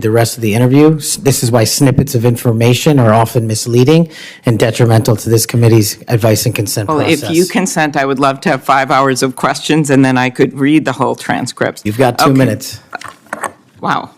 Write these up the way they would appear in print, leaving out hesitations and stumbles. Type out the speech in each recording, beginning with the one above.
the rest of the interview. This is why snippets of information are often misleading and detrimental to this committee's advice and consent Well, process. if you consent, I would love to have 5 hours of questions, and then I could read the whole transcripts. You've got 2 minutes. Wow.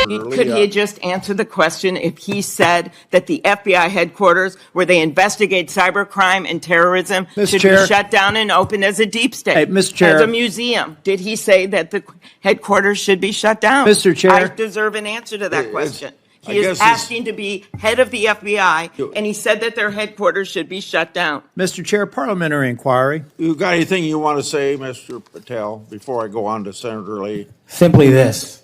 Could he just answer the question if he said that the FBI headquarters, where they investigate cybercrime and terrorism, should be shut down and opened as a deep state? Hey, Mr. Chair. As a museum? Did he say that the headquarters should be shut down? Mr. Chair. I deserve an answer to that question. He is asking to be head of the FBI, and he said that their headquarters should be shut down. Mr. Chair, parliamentary inquiry. You got anything you want to say, Mr. Patel, before I go on to Senator Lee? Simply this.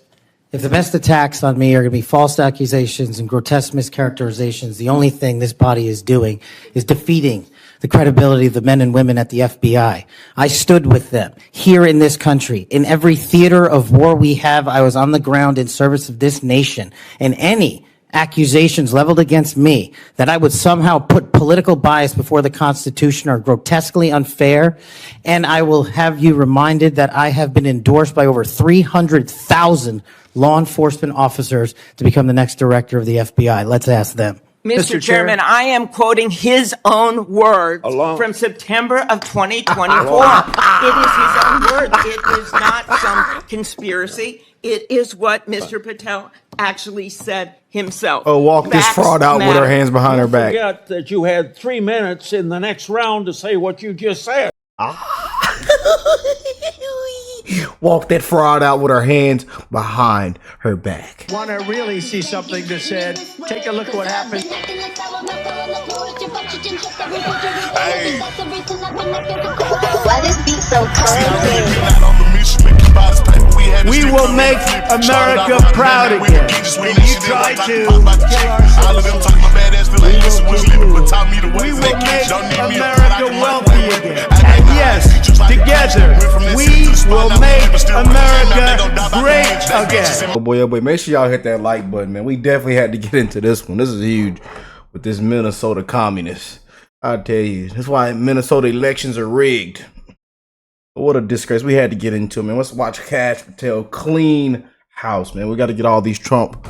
If the best attacks on me are going to be false accusations and grotesque mischaracterizations, the only thing this body is doing is defeating the credibility of the men and women at the FBI. I stood with them here in this country. In every theater of war we have, I was on the ground in service of this nation. And any accusations leveled against me that I would somehow put political bias before the Constitution are grotesquely unfair. And I will have you reminded that I have been endorsed by over 300,000 law enforcement officers to become the next director of the FBI. Let's ask them. Mr. Chairman, I am quoting his own words from September of 2024. It is his own words. It is not some conspiracy. It is what Mr. Patel actually said himself. Oh, walk this fraud out with her hands behind her back. Forget that you had 3 minutes in the next round to say what you just said. Walk that fraud out with her hands behind her back. Want to really see something that said, take a look at what happened. Why this beat so cold? We will make America proud again. And you try to kill our we will make America wealthy again. And yes, together, we will make America great again. Oh boy, make sure y'all hit that like button, man. We definitely had to get into this one. This is huge with this Minnesota communist. I tell you, that's why Minnesota elections are rigged. What a disgrace. We had to get into it, man. Let's watch Kash Patel clean house, man. We got to get all these Trump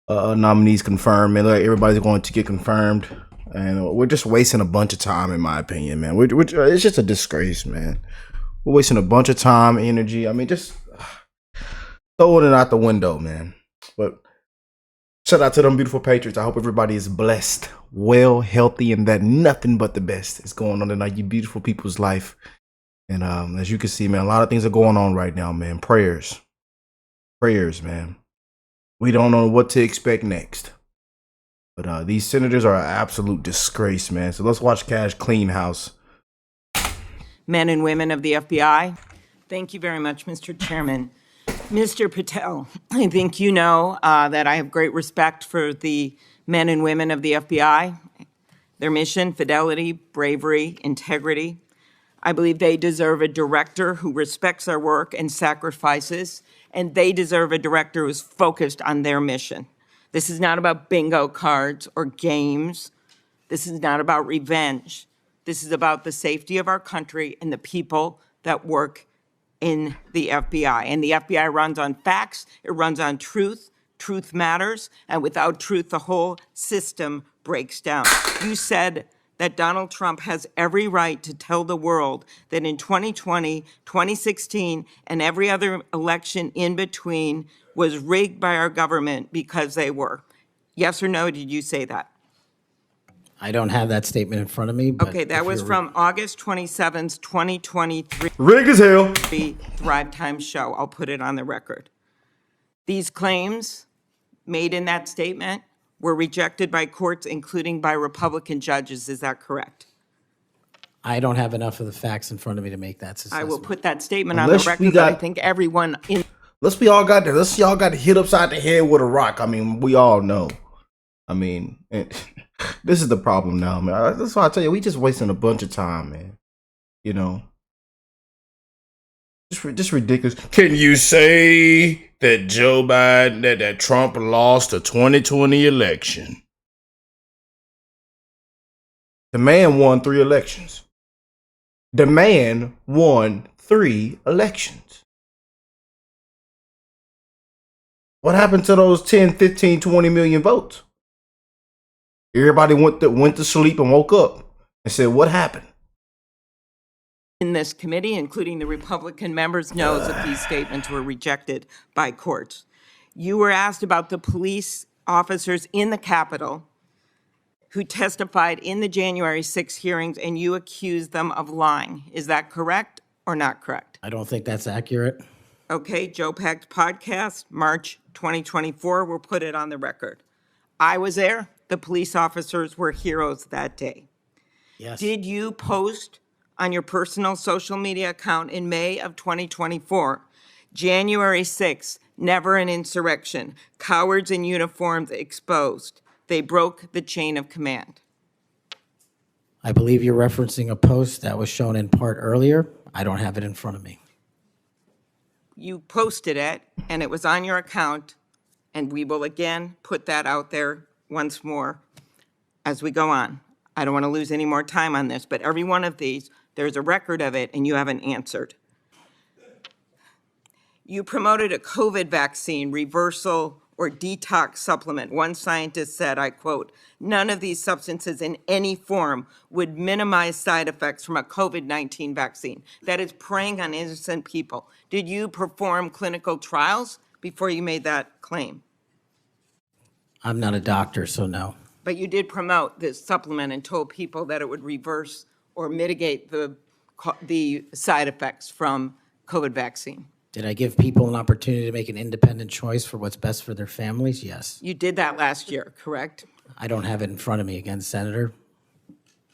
nominees confirmed, man. Like, everybody's going to get confirmed. And we're just wasting a bunch of time, in my opinion, man. It's just a disgrace, man. We're wasting a bunch of time, energy. I mean, just throwing it out the window, man. But shout out to them beautiful Patriots. I hope everybody is blessed, well, healthy, and that nothing but the best is going on in you beautiful people's life. And as you can see, man, a lot of things are going on right now, man. Prayers, man. We don't know what to expect next. But these senators are an absolute disgrace, man. So let's watch Kash clean house. Men and women of the FBI. Thank you very much, Mr. Chairman. Mr. Patel, I think you know that I have great respect for the men and women of the FBI, their mission, fidelity, bravery, integrity. I believe they deserve a director who respects our work and sacrifices, and they deserve a director who's focused on their mission. This is not about bingo cards or games. This is not about revenge. This is about the safety of our country and the people that work in the FBI. And the FBI runs on facts, it runs on truth. Truth matters, and without truth, the whole system breaks down. You said that Donald Trump has every right to tell the world that in 2020, 2016, and every other election in between was rigged by our government because they were. Yes or no, did you say that? I don't have that statement in front of me. But okay, that was from August 27th, 2023. Rigged as hell. The Thrive Time show. I'll put it on the record. These claims made in that statement were rejected by courts, including by Republican judges. Is that correct? I don't have enough of the facts in front of me to make that assessment. I will put that statement on the record, but I think everyone in... Let's be all got there. Let's see y'all got hit upside the head with a rock. I mean, we all know. I mean, this is the problem now, man. That's why I tell you, we just wasting a bunch of time, man. You know? Just ridiculous. Can you say that Joe Biden, that Trump lost the 2020 election? The man won 3 elections. The man won 3 elections. What happened to those 10, 15, 20 million votes? Everybody went to sleep and woke up and said, what happened? In this committee, including the Republican members, knows that these statements were rejected by courts. You were asked about the police officers in the Capitol who testified in the January 6 hearings, and you accused them of lying. Is that correct or not correct? I don't think that's accurate. Okay, Joe Packed podcast, March 2024, we'll put it on the record. I was there. The police officers were heroes that day. Yes. Did you post on your personal social media account in May of 2024, January 6th, never an insurrection, cowards in uniforms exposed. They broke the chain of command. I believe you're referencing a post that was shown in part earlier. I don't have it in front of me. You posted it, and it was on your account, and we will again put that out there once more as we go on. I don't want to lose any more time on this, but every one of these, there's a record of it, and you haven't answered. You promoted a COVID vaccine reversal or detox supplement. One scientist said, I quote, "None of these substances in any form would minimize side effects from a COVID-19 vaccine." That is preying on innocent people. Did you perform clinical trials before you made that claim? I'm not a doctor, so no. But you did promote this supplement and told people that it would reverse or mitigate the side effects from COVID vaccine. Did I give people an opportunity to make an independent choice for what's best for their families? Yes. You did that last year, correct? I don't have it in front of me again, Senator.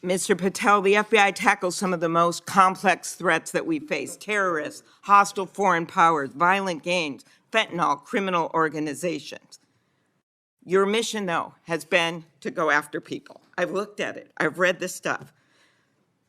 Mr. Patel, the FBI tackles some of the most complex threats that we face: terrorists, hostile foreign powers, violent gangs, fentanyl, criminal organizations. Your mission, though, has been to go after people. I've looked at it. I've read this stuff.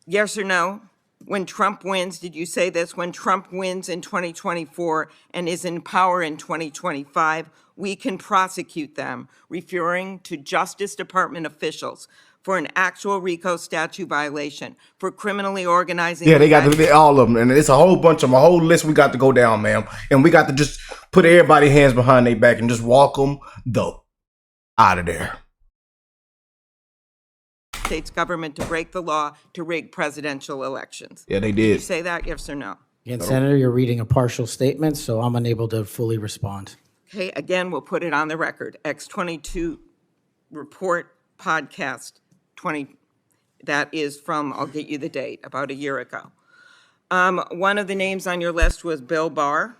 Yes or no? When Trump wins, did you say this? When Trump wins in 2024 and is in power in 2025, we can prosecute them, referring to Justice Department officials, for an actual RICO statute violation, for criminally organizing. Yeah, they got to be all of them. And it's a whole bunch of them, a whole list we got to go down, ma'am. And we got to just put everybody's hands behind their back and just walk them out of there. States government to break the law to rig presidential elections. Yeah, they Did did. you say that, yes or no? Again, Senator, you're reading a partial statement, so I'm unable to fully respond. Okay, again, we'll put it on the record. X22 report podcast 20, that is from, I'll get you the date, about a year ago. One of the names on your list was Bill Barr.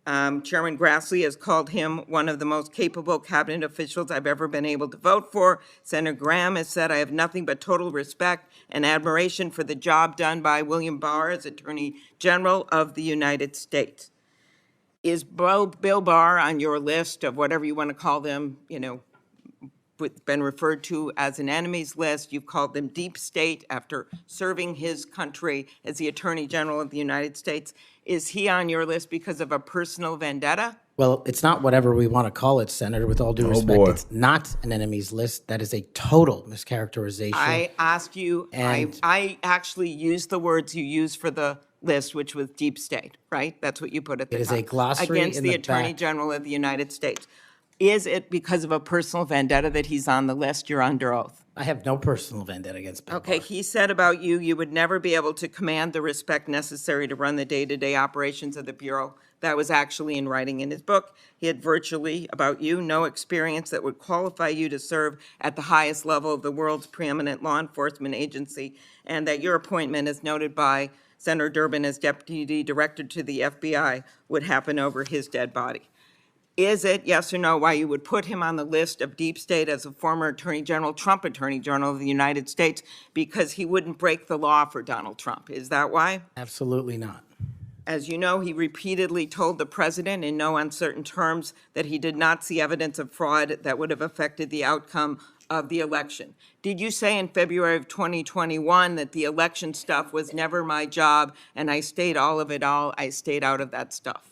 Chairman Grassley has called him one of the most capable cabinet officials I've ever been able to vote for. Senator Graham has said, I have nothing but total respect and admiration for the job done by William Barr as Attorney General of the United States. Is Bill Barr on your list of whatever you want to call them, been referred to as an enemies list? You've called them deep state after serving his country as the Attorney General of the United States. Is he on your list because of a personal vendetta? Well, it's not whatever we want to call it, Senator. With all due respect, boy. It's not an enemies list. That is a total mischaracterization. I asked you, And- I actually used the words you used for the list, which was deep state, right? That's what you put at the It is top. a glossary Against in the the Attorney back. General of the United States. Is it because of a personal vendetta that he's on the list? You're under oath. I have no personal vendetta against Bill Okay, Barr. he said about you, you would never be able to command the respect necessary to run the day-to-day operations of the Bureau. That was actually in writing in his book. He had virtually, about you, no experience that would qualify you to serve at the highest level of the world's preeminent law enforcement agency, and that your appointment, as noted by Senator Durbin as Deputy Director to the FBI, would happen over his dead body. Is it, yes or no, why you would put him on the list of deep state as a former Attorney General, Trump Attorney General of the United States, because he wouldn't break the law for Donald Trump? Is that why? Absolutely not. As you know, he repeatedly told the president in no uncertain terms that he did not see evidence of fraud that would have affected the outcome of the election. Did you say in February of 2021 that the election stuff was never my job and I stayed out of that stuff?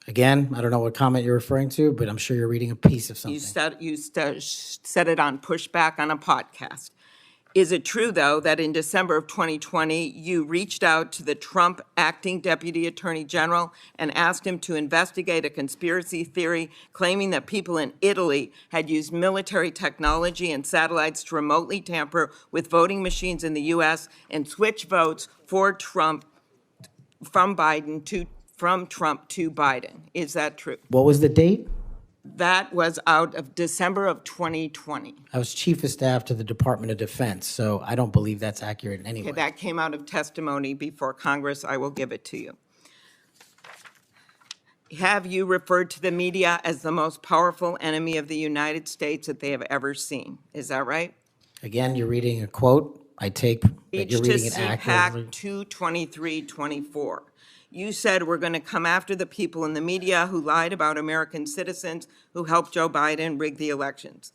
Again, I don't know what comment you're referring to, but I'm sure you're reading a piece of something. You said it on Pushback on a podcast. Is it true, though, that in December of 2020, you reached out to the Trump acting deputy attorney general and asked him to investigate a conspiracy theory claiming that people in Italy had used military technology and satellites to remotely tamper with voting machines in the U.S. and switch votes for Trump from Trump to Biden? Is that true? What was the date? That was out of December of 2020. I was chief of staff to the Department of Defense, so I don't believe that's accurate in any way. Okay, that came out of testimony before Congress. I will give it to you. Have you referred to the media as the most powerful enemy of the United States that they have ever seen? Is that right? Again, you're reading a quote. I take that Speech you're to reading it accurately. CPAC 22324. You said we're going to come after the people in the media who lied about American citizens who helped Joe Biden rig the elections.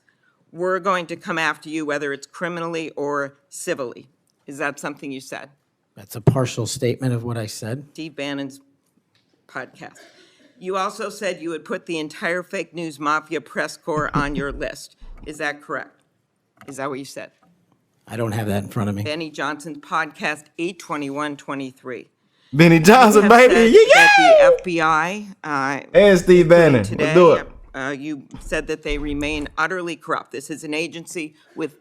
We're going to come after you whether it's criminally or civilly. Is that something you said? That's a partial statement of what I said. Steve Bannon's podcast. You also said you would put the entire fake news mafia press corps on your list. Is that correct? Is that what you said? I don't have that in front of me. Benny Johnson's podcast 82123. Benny Johnson, baby. That the FBI, Hey, Steve Bannon. today, Let's do it. you said that they remain utterly corrupt. This is an agency with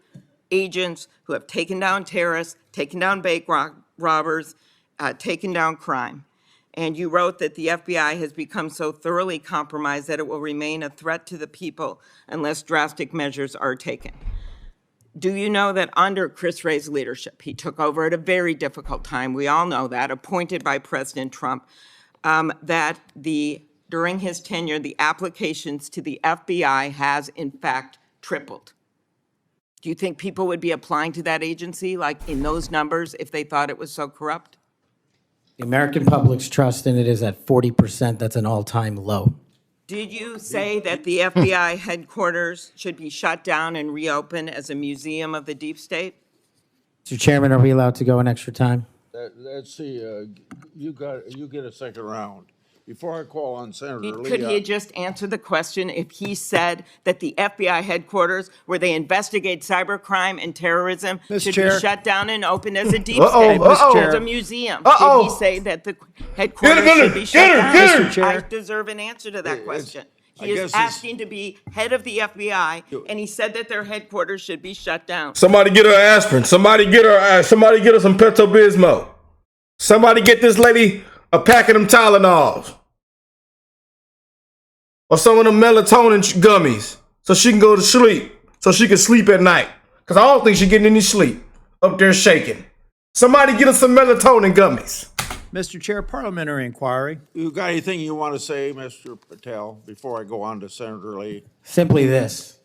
agents who have taken down terrorists, taken down bank robbers, taken down crime. And you wrote that the FBI has become so thoroughly compromised that it will remain a threat to the people unless drastic measures are taken. Do you know that under Chris Wray's leadership, he took over at a very difficult time, we all know that, appointed by President Trump, that during his tenure, the applications to the FBI has in fact tripled? Do you think people would be applying to that agency like in those numbers if they thought it was so corrupt? The American public's trust in it is at 40%. That's an all-time low. Did you say that the FBI headquarters should be shut down and reopened as a museum of the deep state? Mr. Chairman, are we allowed to go an extra time? Let's see, you get a second round. Before I call on Senator Lee. Could he just answer the question if he said that the FBI headquarters, where they investigate cybercrime and terrorism, should be shut down and opened as a deep state, as a museum? Did he say that the headquarters should be shut down? I deserve an answer to that question. He is asking to be head of the FBI, and he said that their headquarters should be shut down. Somebody get her aspirin. Somebody get her some Pepto-Bismol. Somebody get this lady a pack of them Tylenols. Or some of them melatonin gummies. So she can go to sleep. So she can sleep at night. Because I don't think she's getting any sleep. Up there shaking. Somebody get us some melatonin gummies. Mr. Chair, parliamentary inquiry. You got anything you want to say, Mr. Patel, before I go on to Senator Lee? Simply this.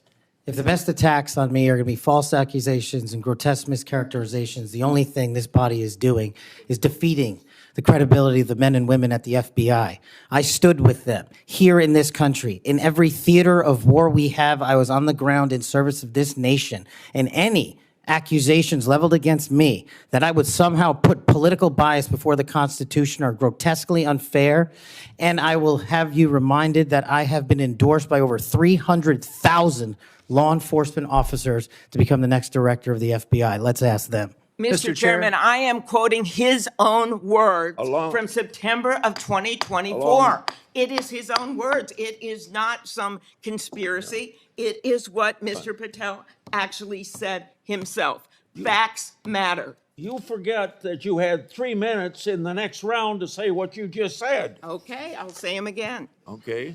If the best attacks on me are going to be false accusations and grotesque mischaracterizations, the only thing this body is doing is defeating the credibility of the men and women at the FBI. I stood with them here in this country. In every theater of war we have, I was on the ground in service of this nation. And any accusations leveled against me that I would somehow put political bias before the Constitution are grotesquely unfair. And I will have you reminded that I have been endorsed by over 300,000 law enforcement officers to become the next director of the FBI. Let's ask them. Mr. Chairman, I am quoting his own words from September of 2024. It is his own words. It is not some conspiracy. It is what Mr. Patel actually said himself. Facts matter. You forget that you had 3 minutes in the next round to say what you just said. Okay, I'll say them again. Okay.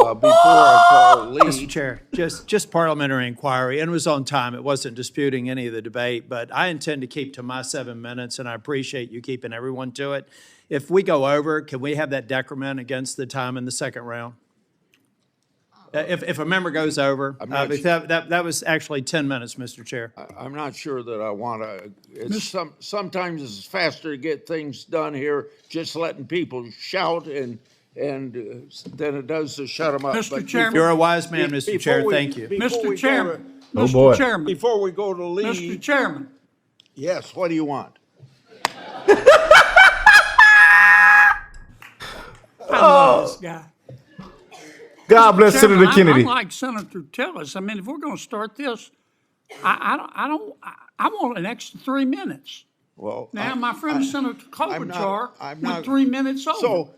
Before I call Lee. Mr. Chair, just parliamentary inquiry, and it was on time. It wasn't disputing any of the debate, but I intend to keep to my 7 minutes, and I appreciate you keeping everyone to it. If we go over, can we have that decrement against the time in the second round? If a member goes over, that was actually 10 minutes, Mr. Chair. I'm not sure that I want to. Sometimes it's faster to get things done here, just letting people shout and than it does to shut them up. Mr. Chairman, you're a wise man, Mr. Chair. Thank you. Mr. Chairman, boy. Mr. Chairman, Before we go to Lee. Mr. Chairman. Yes, what do you want? I love this guy. God bless Chairman, Senator Kennedy. I'm like Senator Tillis. I mean, if we're going to start this, I want an extra 3 minutes. Well, Now, my friend Senator I'm Klobuchar not- went 3 minutes over. So,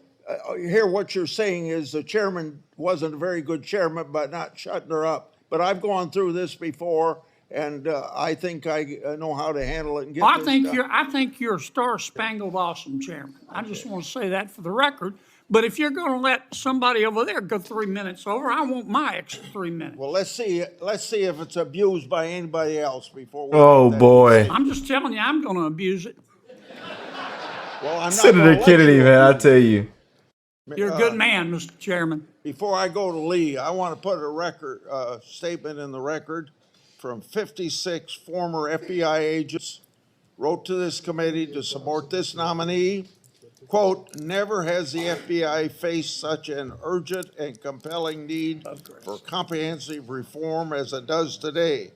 here, what you're saying is the chairman wasn't a very good chairman by not shutting her up. But I've gone through this before, and I think I know how to handle it and get this done. I think you're a star-spangled awesome chairman. I just want to say that for the record. But if you're going to let somebody over there go 3 minutes over, I want my extra 3 minutes. Well, let's see if it's abused by anybody else before we Oh make that boy. decision. I'm just telling you, I'm going to abuse it. Well, I'm not Senator gonna let Kennedy, you man, I abuse tell you. You're a good man, Mr. Chairman. Before I go to Lee, I want to put a statement in the record from 56 former FBI agents wrote to this committee to support this nominee. Quote, never has the FBI faced such an urgent and compelling need for comprehensive reform as it does today.